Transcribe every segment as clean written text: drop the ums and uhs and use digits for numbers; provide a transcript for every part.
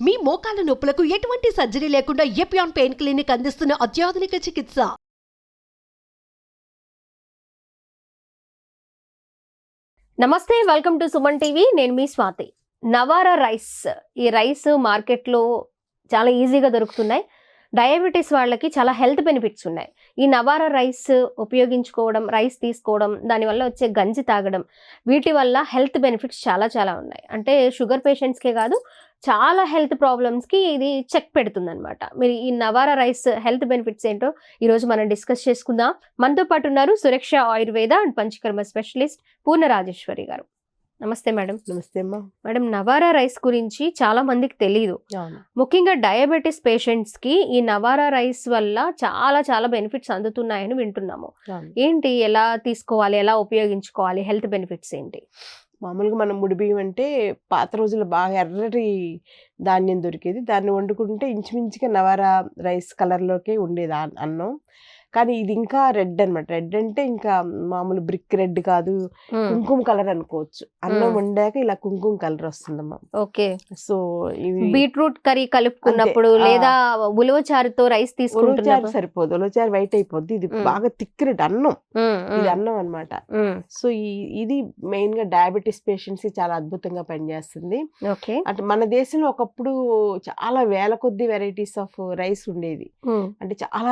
మీ మోకాల నొప్పులకు ఎటువంటి సర్జరీ లేకుండా ఎపియాన్ పెయిన్ క్లినిక్ అందిస్తున్న అత్యాధునిక చికిత్స. నమస్తే, వెల్కమ్ టు సుమన్ టీవీ. నేను మీ స్వాతి. నవారా రైస్, ఈ రైస్ మార్కెట్లో చాలా ఈజీగా దొరుకుతున్నాయి. డయాబెటీస్ వాళ్ళకి చాలా హెల్త్ బెనిఫిట్స్ ఉన్నాయి. ఈ నవారా రైస్ ఉపయోగించుకోవడం, రైస్ తీసుకోవడం, దానివల్ల వచ్చే గంజి తాగడం, వీటి వల్ల హెల్త్ బెనిఫిట్స్ చాలా చాలా ఉన్నాయి. అంటే షుగర్ పేషెంట్స్కే కాదు, చాలా హెల్త్ ప్రాబ్లమ్స్కి ఇది చెక్ పెడుతుంది అనమాట. మీరు ఈ నవారా రైస్ హెల్త్ బెనిఫిట్స్ ఏంటో ఈరోజు మనం డిస్కస్ చేసుకుందాం. మనతో పాటు ఉన్నారు సురక్ష ఆయుర్వేద అండ్ పంచకర్మ స్పెషలిస్ట్ పూర్ణ రాజేశ్వరి గారు. నమస్తే మేడం. నమస్తే అమ్మా. మేడం, నవారా రైస్ గురించి చాలా మందికి తెలియదు. ముఖ్యంగా డయాబెటీస్ పేషెంట్స్ కి ఈ నవారా రైస్ వల్ల చాలా చాలా బెనిఫిట్స్ అందుతున్నాయని వింటున్నాము. ఏంటి, ఎలా తీసుకోవాలి, ఎలా ఉపయోగించుకోవాలి, హెల్త్ బెనిఫిట్స్ ఏంటి? మామూలుగా మనం ముడి బియ్యం అంటే పాత రోజుల్లో బాగా ఎర్రటి ధాన్యం దొరికేది. దాన్ని వండుకుంటే ఇంచుమించుగా నవారా రైస్ కలర్లోకే ఉండేది అన్నం. కానీ ఇది ఇంకా రెడ్ అనమాట. రెడ్ అంటే ఇంకా మామూలు బ్రిక్ రెడ్ కాదు, కుంకుమ కలర్ అనుకోవచ్చు. అన్నం వండాక ఇలా కుంకుమ కలర్ వస్తుందమ్మా. ఓకే. సో ఇవి బీట్రూట్ కర్రీ కలుపుకున్నప్పుడు లేదా ఉలవచారుతో రైస్ తీసుకుంటున్నారు సరిపోదు, ఉలవచారు వైట్ అయిపోద్ది. ఇది బాగా థిక్ రెడ్ అన్నం, ఇది అన్నం అనమాట. సో ఇది మెయిన్ గా డయాబెటీస్ పేషెంట్స్ కి చాలా అద్భుతంగా పనిచేస్తుంది. అంటే మన దేశంలో ఒకప్పుడు చాలా వేల కొద్ది వెరైటీస్ ఆఫ్ రైస్ ఉండేది. అంటే చాలా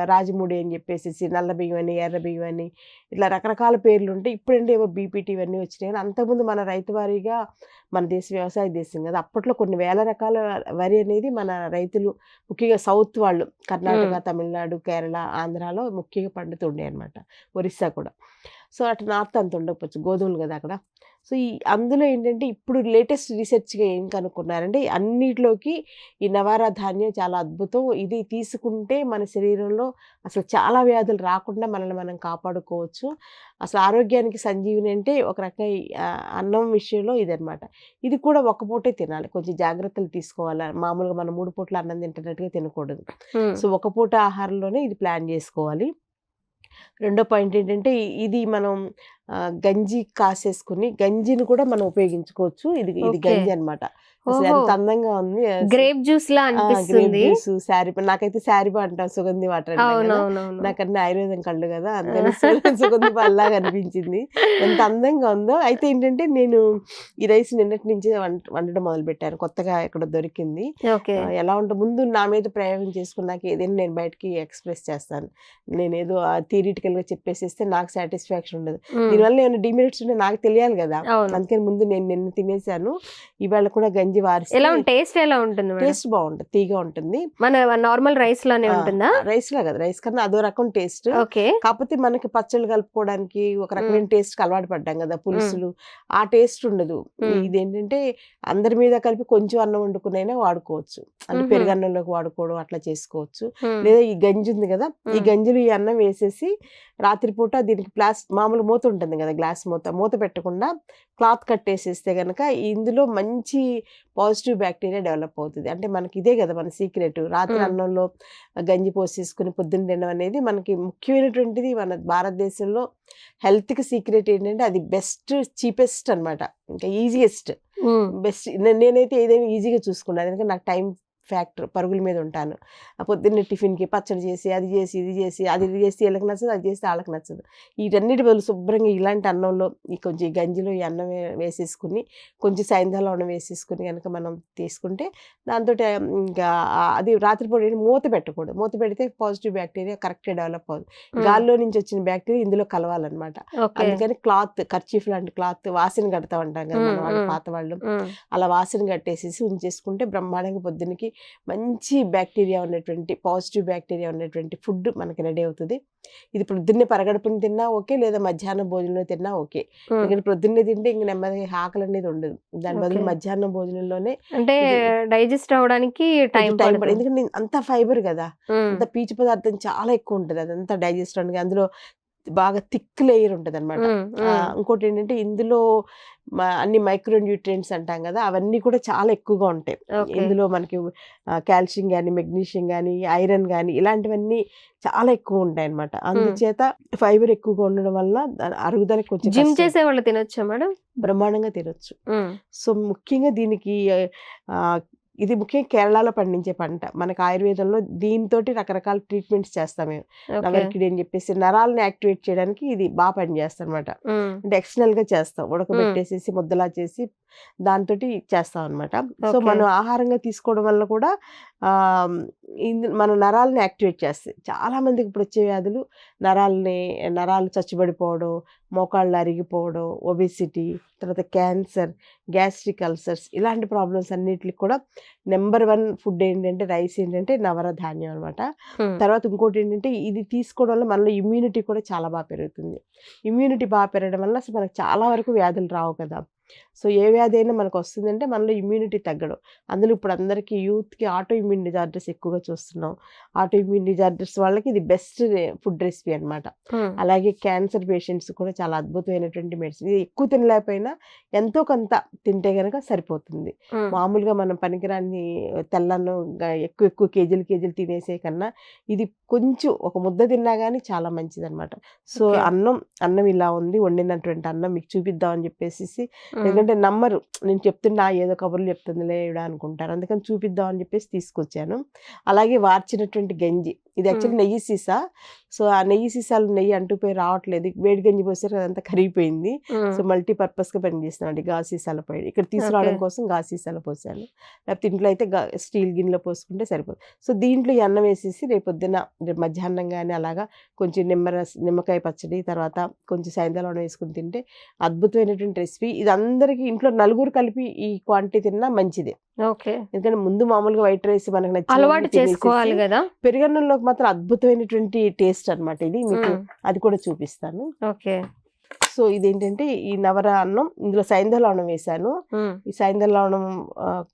రాజమూడి అని చెప్పేసి, నల్ల బియ్యం అని, ఎర్ర బియ్యం అని, ఇట్లా రకరకాల పేర్లు ఉంటాయి. ఇప్పుడంటే ఏవో బీపీటీ ఇవన్నీ వచ్చినాయి. కానీ అంతకుముందు మన రైతు వారీగా, మన దేశం వ్యవసాయ దేశం కదా, అప్పట్లో కొన్ని వేల రకాల వరి అనేది మన రైతులు, ముఖ్యంగా సౌత్ వాళ్ళు, కర్ణాటక, తమిళనాడు, కేరళ, ఆంధ్రాలో ముఖ్యంగా పండుతుండే అనమాట. ఒరిస్సా కూడా. సో అటు నార్త్ అంత ఉండకపోవచ్చు, గోధుమలు కదా అక్కడ. సో అందులో ఏంటంటే ఇప్పుడు లేటెస్ట్ రీసెర్చ్గా ఏం కనుక్కున్నారంటే, అన్నిటిలోకి ఈ నవారా ధాన్యం చాలా అద్భుతం. ఇది తీసుకుంటే మన శరీరంలో అసలు చాలా వ్యాధులు రాకుండా మనల్ని మనం కాపాడుకోవచ్చు. అసలు ఆరోగ్యానికి సంజీవిని అంటే ఒక రకంగా అన్నం విషయంలో ఇదనమాట. ఇది కూడా ఒక పూటే తినాలి, కొంచెం జాగ్రత్తలు తీసుకోవాలి. మామూలుగా మనం 3 పూట్ల అన్నం తింటున్నట్టుగా తినకూడదు. సో ఒక పూట ఆహారంలోనే ఇది ప్లాన్ చేసుకోవాలి. రెండో పాయింట్ ఏంటంటే, ఇది మనం గంజి కాసేసుకుని, గంజిని కూడా మనం ఉపయోగించుకోవచ్చు. ఇది గంజి అనమాట. ఎంత అందంగా ఉంది, గ్రేప్ జ్యూస్ లా అనిపిస్తుంది. నాకైతే శారీబా అంటాం, సుగంధి వాటర్ నాకన్నా ఆయుర్వేదం కళ్ళు కదా, అందుకని సుగంధి పాల్లాగా అనిపించింది. ఎంత అందంగా ఉందో. అయితే ఏంటంటే, నేను ఈ రైస్ నిన్నటి నుంచి వండడం మొదలు పెట్టాను. కొత్తగా ఇక్కడ దొరికింది. ఎలా ఉంటుంది, ముందు నా మీద ప్రయోగం చేసుకున్నాక ఏదైనా నేను బయటకి ఎక్స్ప్రెస్ చేస్తాను. నేనేదో థియరిటికల్ గా చెప్పేసేస్తే నాకు సాటిస్ఫాక్షన్ ఉండదు. దీనివల్ల ఏమైనా డిమెరిట్స్ ఉంటే నాకు తెలియాలి కదా. అందుకని ముందు నేను నిన్న తినేసాను, ఇవాళ కూడా గంజి వారి. టేస్ట్ ఎలా ఉంటుంది? టేస్ట్ బాగుంటుంది, తీగా ఉంటుంది. మన నార్మల్ రైస్ లానే ఉంటుందా? రైస్ లా కదా, రైస్ కన్నా అదో రకం టేస్ట్. కాకపోతే మనకి పచ్చళ్ళు కలుపుకోవడానికి ఒక రకమైన టేస్ట్ కి అలవాటు పడ్డాం కదా, పులుసులు, ఆ టేస్ట్ ఉండదు. ఇదేంటంటే అందరి మీద కలిపి కొంచెం అన్నం వండుకునైనా వాడుకోవచ్చు. అంటే పెరుగన్నంలోకి వాడుకోవడం అట్లా చేసుకోవచ్చు. లేదా ఈ గంజి ఉంది కదా, ఈ గంజిలో ఈ అన్నం వేసేసి రాత్రిపూట దీనికి మామూలు మూత ఉంటుంది కదా, గ్లాస్ మూత పెట్టకుండా క్లాత్ కట్టేసేస్తే కనుక ఇందులో మంచి పాజిటివ్ బ్యాక్టీరియా డెవలప్ అవుతుంది. అంటే మనకి ఇదే కదా మన సీక్రెట్. రాత్రి అన్నంలో గంజి పోసేసుకుని పొద్దున్న తినడం అనేది మనకి ముఖ్యమైనటువంటిది. మన భారతదేశంలో హెల్త్కి సీక్రెట్ ఏంటంటే అది బెస్ట్, చీపెస్ట్ అనమాట. ఇంకా ఈజియెస్ట్, బెస్ట్. నేనైతే ఏదైనా ఈజీగా చూసుకున్నాను, ఎందుకంటే నాకు టైం ఫ్యాక్టర్, పరుగుల మీద ఉంటాను. పొద్దున్నే టిఫిన్కి పచ్చడి చేసి, అది చేసి, ఇది చేసి, అది చేసి వీళ్ళకి నచ్చదు, అది చేస్తే వాళ్ళకి నచ్చదు. వీటన్నిటి బదులు శుభ్రంగా ఇలాంటి అన్నంలో కొంచెం ఈ గంజిలో ఈ అన్నం వేసేసుకుని, కొంచెం సాయంత్రం అన్నం వేసేసుకుని కనుక మనం తీసుకుంటే, దాంతో ఇంకా అది రాత్రిపూట మూత పెట్టకూడదు. మూత పెడితే పాజిటివ్ బ్యాక్టీరియా కరెక్ట్గా డెవలప్ అవుతుంది. గాల్లో నుంచి వచ్చిన బ్యాక్టీరియా ఇందులో కలవాలన్నమాట. అందుకని క్లాత్, కర్చీఫ్ లాంటి క్లాత్, వాసన కడతా ఉంటాం కదా మన వాళ్ళు, పాత వాళ్ళు, అలా వాసన కట్టేసేసి ఉంచేసుకుంటే బ్రహ్మాండంగా పొద్దున్నకి మంచి బ్యాక్టీరియా ఉన్నటువంటి, పాజిటివ్ బ్యాక్టీరియా ఉన్నటువంటి ఫుడ్ మనకి రెడీ అవుతుంది. ఇది పొద్దున్నే పరగడుపుని తిన్నా ఓకే, లేదా మధ్యాహ్నం భోజనంలో తిన్నా ఓకే. ఎందుకంటే పొద్దున్నే తింటే ఇంక నెమ్మదిగా ఆకలి అనేది ఉండదు. దాని బదులు మధ్యాహ్నం భోజనంలోనే, అంటే డైజెస్ట్ అవడానికి టైం పడుతుంది. ఎందుకంటే అంత ఫైబర్ కదా, అంత పీచు పదార్థం చాలా ఎక్కువ ఉంటుంది. అదంతా డైజెస్ట్ అవడానికి అందులో బాగా థిక్ లేయర్ ఉంటుంది అనమాట. ఇంకోటి ఏంటంటే, ఇందులో అన్ని మైక్రో న్యూట్రియంట్స్ అంటాం కదా, అవన్నీ కూడా చాలా ఎక్కువగా ఉంటాయి ఇందులో. మనకి కాల్షియం కానీ, మెగ్నీషియం కానీ, ఐరన్ కానీ, ఇలాంటివన్నీ చాలా ఎక్కువ ఉంటాయి అనమాట. అందుచేత ఫైబర్ ఎక్కువగా ఉండడం వల్ల అరుగుదల కొంచెం. జిమ్ చేసే వాళ్ళు తినొచ్చా మేడం? బ్రహ్మాండంగా తినొచ్చు. సో ముఖ్యంగా దీనికి ఇది ముఖ్యంగా కేరళలో పండించే పంట. మనకు ఆయుర్వేదంలో దీనితోటి రకరకాల ట్రీట్మెంట్స్ చేస్తాం మేము. నవరకిడి అని చెప్పేసి నరాలను యాక్టివేట్ చేయడానికి ఇది బాగా పనిచేస్తాం అనమాట. అంటే ఎక్స్టర్నల్ గా చేస్తాం, ఉడకబెట్టేసేసి ముద్దలా చేసి దాంతోటి చేస్తాం అనమాట. సో మనం ఆహారంగా తీసుకోవడం వల్ల కూడా మన నరాలని యాక్టివేట్ చేస్తాయి. చాలా మందికి ఇప్పుడు వచ్చే వ్యాధులు నరాలు చచ్చుబడిపోవడం, మోకాళ్ళు అరిగిపోవడం, ఒబెసిటీ, తర్వాత క్యాన్సర్, గ్యాస్ట్రిక్ అల్సర్స్, ఇలాంటి ప్రాబ్లమ్స్ అన్నిటికి కూడా నెంబర్ 1 ఫుడ్ ఏంటంటే రైస్ ఏంటంటే నవరధాన్యం అనమాట. తర్వాత ఇంకోటి ఏంటంటే ఇది తీసుకోవడం వల్ల మనలో ఇమ్యూనిటీ కూడా చాలా బాగా పెరుగుతుంది. ఇమ్యూనిటీ బాగా పెరగడం వల్ల అసలు మనకు చాలా వరకు వ్యాధులు రావు కదా. సో ఏ వ్యాధి అయినా మనకు వస్తుందంటే మనలో ఇమ్యూనిటీ తగ్గడం. అందులో ఇప్పుడు అందరికీ యూత్కి ఆటో ఇమ్యూన్ డిజార్డర్స్ ఎక్కువగా చూస్తున్నాం. ఆటో ఇమ్యూన్ డిజార్డర్స్ వాళ్ళకి ఇది బెస్ట్ ఫుడ్ రెసిపీ అనమాట. అలాగే క్యాన్సర్ పేషెంట్స్ కూడా చాలా అద్భుతమైనటువంటి మెడిసిన్. ఇది ఎక్కువ తినలేకపోయినా ఎంతో కొంత తింటే కనుక సరిపోతుంది. మామూలుగా మనం పనికిరాని తెల్లను ఎక్కువ కేజీలు తినేసే కన్నా ఇది కొంచెం ఒక ముద్ద తిన్నా కానీ చాలా మంచిది అనమాట. సో అన్నం ఇలా ఉంది, వండినటువంటి అన్నం మీకు చూపిద్దామని చెప్పేసి, ఎందుకంటే నమ్మరు, నేను చెప్తున్నా ఏదో కబుర్లు చెప్తుందిలే ఇవిడ అనుకుంటారు, అందుకని చూపిద్దాం అని చెప్పేసి తీసుకొచ్చాను. అలాగే వార్చినటువంటి గంజి, ఇది యాక్చువల్లీ నెయ్యి సీసా. సో ఆ నెయ్యి సీసాలు నెయ్యి అంటుపోయి రావట్లేదు, వేడి గంజి పోసారు అదంతా కరిగిపోయింది. సో మల్టీపర్పస్ గా పనిచేస్తున్నాం గా సీసాల పై. ఇక్కడ తీసుకురావడం కోసం గా సీసాలు పోసాను, లేకపోతే ఇంట్లో అయితే స్టీల్ గిన్నెలో పోసుకుంటే సరిపోతుంది. సో దీంట్లో ఈ అన్నం వేసేసి రేపు మధ్యాహ్నం కానీ అలాగా కొంచెం నిమ్మకాయ పచ్చడి, తర్వాత కొంచెం సాయంత్రం వేసుకుని తింటే అద్భుతమైనటువంటి రెసిపీ. ఇది అందరికి ఇంట్లో నలుగురు కలిపి ఈ క్వాంటిటీ తిన్నా మంచిదే. ఎందుకంటే ముందు మామూలుగా వైట్ రైస్ మనకు అలవాటు చేసుకోవాలి కదా, పెరుగన్నంలోకి మాత్రం అద్భుతమైనటువంటి టేస్ట్ అనమాట ఇది. మీకు అది కూడా చూపిస్తాను. సో ఇదేంటంటే ఈ నవర అన్నం, ఇందులో సైంధవ లవణం వేసాను. ఈ సైంధవ లవణం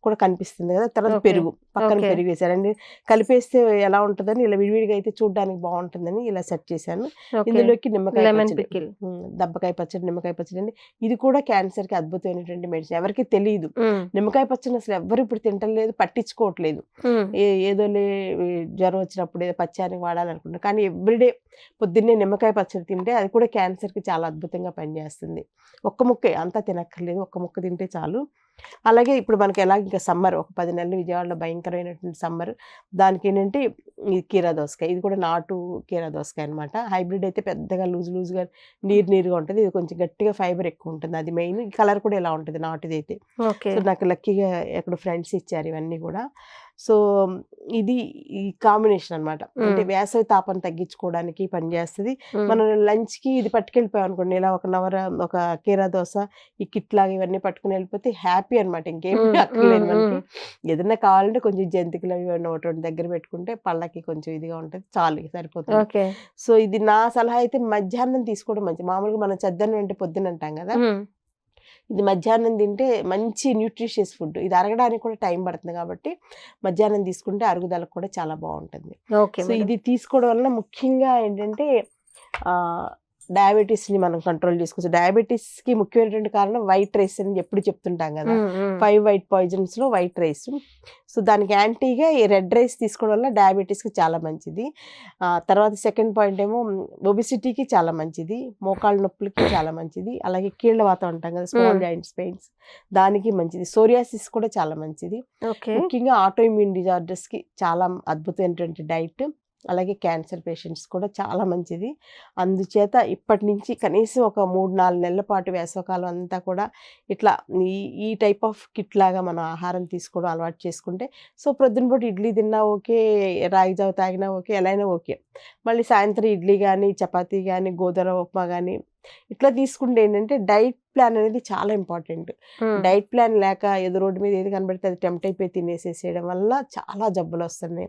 కూడా కనిపిస్తుంది కదా. తర్వాత పెరుగు, పక్కన పెరుగు వేసానండి. కలిపేస్తే ఎలా ఉంటుందని ఇలా విడివిడిగా అయితే చూడడానికి బాగుంటుందని ఇలా సెట్ చేశాను. ఇందులోకి నిమ్మకాయ పచ్చడి, దబ్బకాయ పచ్చడి, నిమ్మకాయ పచ్చడి అండి. ఇది కూడా క్యాన్సర్ కి అద్భుతమైనటువంటి మెడిసిన్. ఎవరికి తెలియదు నిమ్మకాయ పచ్చడి అసలు ఎవరు ఇప్పుడు తింటలేదు, పట్టించుకోవట్లేదు. ఏదో జ్వరం వచ్చినప్పుడు ఏదో పచ్చానికి వాడాలనుకుంటున్నారు, కానీ ఎవ్రీడే పొద్దున్నే నిమ్మకాయ పచ్చడి తింటే అది కూడా క్యాన్సర్ కి చాలా అద్భుతంగా పనిచేస్తుంది. ఒక్క ముక్కే, అంతా తినక్కర్లేదు, ఒక్క ముక్క తింటే చాలు. అలాగే ఇప్పుడు మనకి ఎలా ఇంకా సమ్మర్, ఒక 10 నెలలు విజయవాడలో భయంకరమైనటువంటి సమ్మర్, దానికి ఏంటంటే ఈ కీరా దోసకాయ, ఇది కూడా నాటు కీరా దోసకాయ అనమాట. హైబ్రిడ్ అయితే పెద్దగా లూజ్గా నీరుగా ఉంటుంది, ఇది కొంచెం గట్టిగా ఫైబర్ ఎక్కువ ఉంటుంది, అది మెయిన్. కలర్ కూడా ఇలా ఉంటుంది నాటుది అయితే. సో నాకు లక్కీగా ఎక్కడ ఫ్రెండ్స్ ఇచ్చారు ఇవన్నీ కూడా. సో ఇది ఈ కాంబినేషన్ అనమాట. అంటే వేసవి తాపం తగ్గించుకోవడానికి పనిచేస్తుంది. మనం లంచ్ కి ఇది పట్టుకెళ్ళిపోయాం అనుకోండి, ఇలా ఒక కీరా దోశ, ఈ కిట్ లాగా ఇవన్నీ పట్టుకుని వెళ్ళిపోతే హ్యాపీ అనమాట. ఇంకేమి అక్కర్లేదు మనకి. ఏదైనా కావాలంటే కొంచెం జంతికలు అవి ఒకటి దగ్గర పెట్టుకుంటే పళ్ళకి కొంచెం ఇదిగా ఉంటుంది, చాలు, సరిపోతుంది. సో ఇది నా సలహా అయితే మధ్యాహ్నం తీసుకోవడం మంచిది. మామూలుగా మనం చద్దన్నం అంటే పొద్దున అంటాం కదా, ఇది మధ్యాహ్నం తింటే మంచి న్యూట్రిషియస్ ఫుడ్. ఇది అరగడానికి కూడా టైం పడుతుంది కాబట్టి మధ్యాహ్నం తీసుకుంటే అరుగుదలకు కూడా చాలా బాగుంటుంది. సో ఇది తీసుకోవడం వలన ముఖ్యంగా ఏంటంటే డయాబెటీస్ ని మనం కంట్రోల్ చేసుకోవచ్చు. డయాబెటీస్ కి ముఖ్యమైనటువంటి కారణం వైట్ రైస్ అని ఎప్పుడు చెప్తుంటాం కదా, 5 వైట్ పాయిజన్స్ లో వైట్ రైస్. సో దానికి యాంటీగా ఈ రెడ్ రైస్ తీసుకోవడం వల్ల డయాబెటీస్ కి చాలా మంచిది. తర్వాత సెకండ్ పాయింట్ ఏమో ఒబిసిటీకి చాలా మంచిది, మోకాళ్ళ నొప్పులకి చాలా మంచిది, అలాగే కీళ్ళ వాతం అంటాం కదా, స్మాల్ జాయింట్స్ పెయిన్స్, దానికి మంచిది. సోరియాసిస్ కూడా చాలా మంచిది. ముఖ్యంగా ఆటో ఇమ్యూన్ డిజార్డర్స్ కి చాలా అద్భుతమైనటువంటి డైట్. అలాగే క్యాన్సర్ పేషెంట్స్ కూడా చాలా మంచిది. అందుచేత ఇప్పటి నుంచి కనీసం ఒక 3-4 నెలల పాటు వేసవకాలం అంతా కూడా ఇట్లా ఈ టైప్ ఆఫ్ కిట్ లాగా మనం ఆహారం తీసుకోవడం అలవాటు చేసుకుంటే, సో ప్రొద్దున పూట ఇడ్లీ తిన్నా ఓకే, రాగి జావ తాగినా ఓకే, ఎలా అయినా ఓకే. మళ్ళీ సాయంత్రం ఇడ్లీ కానీ, చపాతీ కానీ, గోధుమ ఉప్మా కానీ ఇట్లా తీసుకుంటే ఏంటంటే డైట్ ప్లాన్ అనేది చాలా ఇంపార్టెంట్. డైట్ ప్లాన్ లేక ఏదో రోడ్డు మీద ఏది కనబడితే అది టెంప్ట్ అయిపోయి తినేసేసేయడం వల్ల చాలా జబ్బులు వస్తున్నాయి,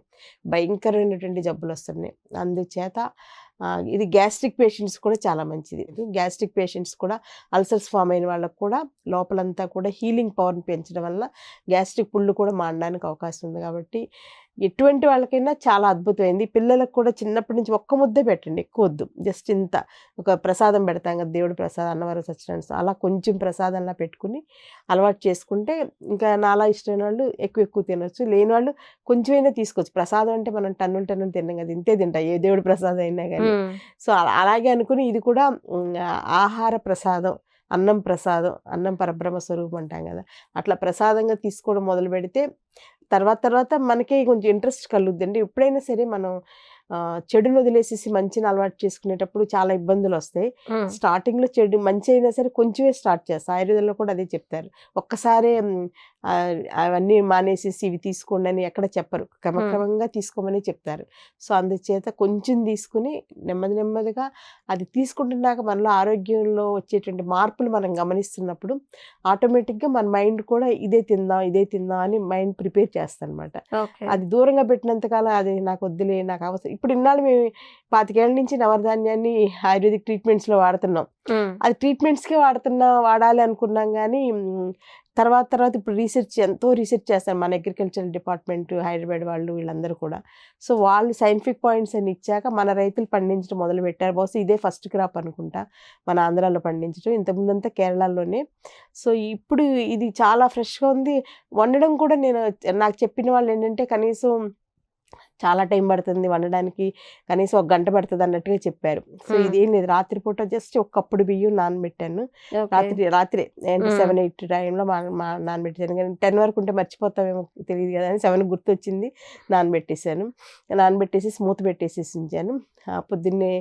భయంకరమైనటువంటి జబ్బులు వస్తున్నాయి. అందుచేత ఇది గ్యాస్ట్రిక్ పేషెంట్స్ కూడా చాలా మంచిది. గ్యాస్ట్రిక్ పేషెంట్స్ కూడా అల్సర్స్ ఫామ్ అయిన వాళ్ళకు కూడా లోపలంతా కూడా హీలింగ్ పవర్ని పెంచడం వల్ల గ్యాస్ట్రిక్ పుళ్ళు కూడా మానడానికి అవకాశం ఉంది. కాబట్టి ఎటువంటి వాళ్ళకైనా చాలా అద్భుతమైంది. పిల్లలకు కూడా చిన్నప్పటి నుంచి ఒక్క ముద్దే పెట్టండి, ఎక్కువ వద్దు, జస్ట్ ఇంత ఒక ప్రసాదం పెడతాం కదా, దేవుడి ప్రసాదం, అన్నవరం సత్యనారాయణ, అలా కొంచెం ప్రసాదంలా పెట్టుకుని అలవాటు చేసుకుంటే ఇంకా నాలా ఇష్టమైన వాళ్ళు ఎక్కువ తినొచ్చు, లేని వాళ్ళు కొంచెమైనా తీసుకోవచ్చు. ప్రసాదం అంటే మనం టన్నులు తిన్నాం కదా, ఇంతే తింటా ఏ దేవుడి ప్రసాదం అయినా కానీ. సో అలాగే అనుకుని ఇది కూడా ఆహార ప్రసాదం, అన్నం ప్రసాదం, అన్నం పరబ్రహ్మ స్వరూపం అంటాం కదా, అట్లా ప్రసాదంగా తీసుకోవడం మొదలు పెడితే తర్వాత మనకే కొంచెం ఇంట్రెస్ట్ కలుగుద్దండి. ఎప్పుడైనా సరే మనం చెడును వదిలేసేసి మంచిని అలవాటు చేసుకునేటప్పుడు చాలా ఇబ్బందులు వస్తాయి. స్టార్టింగ్లో చెడు మంచి అయినా సరే కొంచెమే స్టార్ట్ చేస్తాం. ఆయుర్వేదంలో కూడా అదే చెప్తారు. ఒక్కసారే అవన్నీ మానేసేసి ఇవి తీసుకోండి అని ఎక్కడ చెప్పరు. క్రమక్రమంగా తీసుకోమని చెప్తారు. సో అందుచేత కొంచెం తీసుకుని నెమ్మదిగా అది తీసుకుంటున్నాక మనలో ఆరోగ్యంలో వచ్చేటువంటి మార్పులు మనం గమనిస్తున్నప్పుడు ఆటోమేటిక్గా మన మైండ్ కూడా ఇదే తిందాం అని మైండ్ ప్రిపేర్ చేస్తాను అనమాట. అది దూరంగా పెట్టినంతకాలం అది నాకు వద్దులే, నాకు అవసరం. ఇప్పుడు ఇన్నాళ్ళు మేము 25 ఏళ్ల నుంచి నవరధాన్యాన్ని ఆయుర్వేదిక్ ట్రీట్మెంట్స్లో వాడుతున్నాం. అది ట్రీట్మెంట్స్కే వాడాలి అనుకున్నాం. కానీ తర్వాత ఇప్పుడు ఎంతో రీసెర్చ్ చేస్తారు మన అగ్రికల్చర్ డిపార్ట్మెంట్ హైదరాబాద్ వాళ్ళు, వీళ్ళందరూ కూడా. సో వాళ్ళు సైంటిఫిక్ పాయింట్స్ అని ఇచ్చాక మన రైతులు పండించడం మొదలు పెట్టారు. బహుశా ఇదే ఫస్ట్ క్రాప్ అనుకుంటా మన ఆంధ్రాలో పండించడం. ఇంతకుముందంతా కేరళలోనే. సో ఇప్పుడు ఇది చాలా ఫ్రెష్గా ఉంది. వండడం కూడా నాకు చెప్పిన వాళ్ళు ఏంటంటే కనీసం చాలా టైం పడుతుంది వండడానికి, కనీసం 1 గంట పడుతుంది అన్నట్టుగా చెప్పారు. సో ఇదేం లేదు, రాత్రిపూట జస్ట్ ఒక కప్పుడు బియ్యం నానబెట్టాను. రాత్రే అంటే 7-8 టైంలో నానబెట్టాను. కానీ 10 వరకు ఉంటే మర్చిపోతామేమో తెలియదు కదా అని 7 గుర్తొచ్చింది, నానబెట్టేసి మూత పెట్టేసేసి ఉంచాను. పొద్దున్నే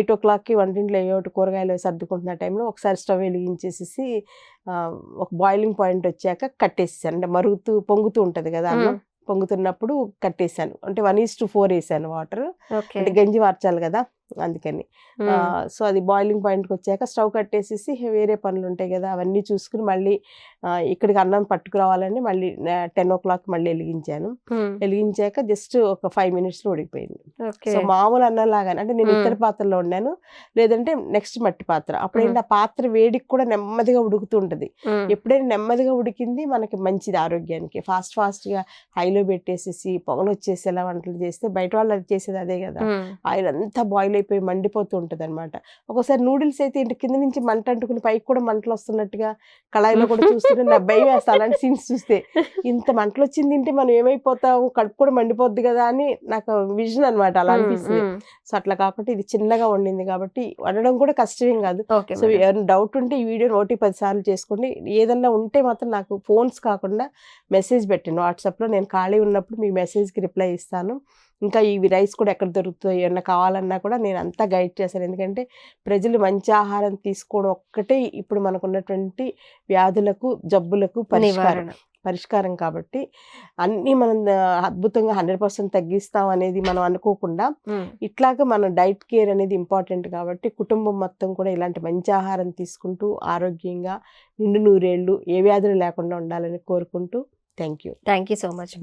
8 o'clockకి వంటింట్లో ఏవోటి కూరగాయలు సర్దుకుంటున్న టైంలో ఒకసారి స్టవ్ వెలిగించేసేసి ఒక బాయిలింగ్ పాయింట్ వచ్చాక కట్టేసాను. అంటే పొంగుతూ ఉంటుంది కదా అన్నం, పొంగుతున్నప్పుడు కట్టేసాను. అంటే 1:4 వేసాను వాటర్. అంటే గంజి వార్చాలి కదా అందుకని. సో అది బాయిలింగ్ పాయింట్కి వచ్చాక స్టవ్ కట్టేసేసి వేరే పనులు ఉంటాయి కదా అవన్నీ చూసుకుని మళ్ళీ ఇక్కడికి అన్నం పట్టుకురావాలని మళ్ళీ 10 o'clock మళ్ళీ వెలిగించాక జస్ట్ ఒక 5 minutesలో ఉడికిపోయింది. సో మామూలు అన్నం లాగానే, అంటే నేను ఇతర పాత్రలో వండాను, లేదంటే నెక్స్ట్ మట్టి పాత్ర. అప్పుడేంటి ఆ పాత్ర వేడికి కూడా నెమ్మదిగా ఉడుకుతూ ఉంటుంది. ఎప్పుడైనా నెమ్మదిగా ఉడికింది మనకి మంచిది ఆరోగ్యానికి. ఫాస్ట్గా హైలో పెట్టేసేసి పొగలు వచ్చేసేలా వంటలు చేస్తే బయట వాళ్ళు అది చేసేది అదే కదా, ఆయిల్ అంతా బాయిల్ అయిపోయి మండిపోతూ ఉంటుంది అనమాట. ఒక్కోసారి నూడిల్స్ అయితే ఇంటి కింద నుంచి మంట అంటుకుని పైకి కూడా మంటలు వస్తున్నట్టుగా కళాయిలో కూడా చూస్తుంటే నా భయం వేస్తా అలాంటి సీన్స్ చూస్తే. ఇంత మంటలు వచ్చింది తింటే మనం ఏమైపోతాము, కడుపు కూడా మండిపోద్ది కదా అని నాకు విజన్ అనమాట, అలా అనిపిస్తుంది. సో అట్లా కాకుండా ఇది చిన్నగా వండింది కాబట్టి వండడం కూడా కష్టమేం కాదు. సో ఏమైనా డౌట్ ఉంటే ఈ వీడియోని 1-10 సార్లు చేసుకోండి. ఏదన్నా ఉంటే మాత్రం నాకు ఫోన్స్ కాకుండా మెసేజ్ పెట్టండి వాట్సాప్లో. నేను ఖాళీ ఉన్నప్పుడు మీ మెసేజ్కి రిప్లై ఇస్తాను. ఇంకా ఇవి రైస్ కూడా ఎక్కడ దొరుకుతాయి ఏమన్నా కావాలన్నా కూడా నేను అంతా గైడ్ చేశాను. ఎందుకంటే ప్రజలు మంచి ఆహారం తీసుకోవడం ఒక్కటే ఇప్పుడు మనకు ఉన్నటువంటి వ్యాధులకు, జబ్బులకు పరిష్కారం కాబట్టి అన్నీ మనం అద్భుతంగా 100% తగ్గిస్తాం అనేది మనం అనుకోకుండా ఇట్లాగా మనం డైట్ కేర్ అనేది ఇంపార్టెంట్ కాబట్టి కుటుంబం మొత్తం కూడా ఇలాంటి మంచి ఆహారం తీసుకుంటూ ఆరోగ్యంగా నిండు నూరేళ్ళు ఏ వ్యాధులు లేకుండా ఉండాలని కోరుకుంటూ థ్యాంక్ యూ సో మచ్.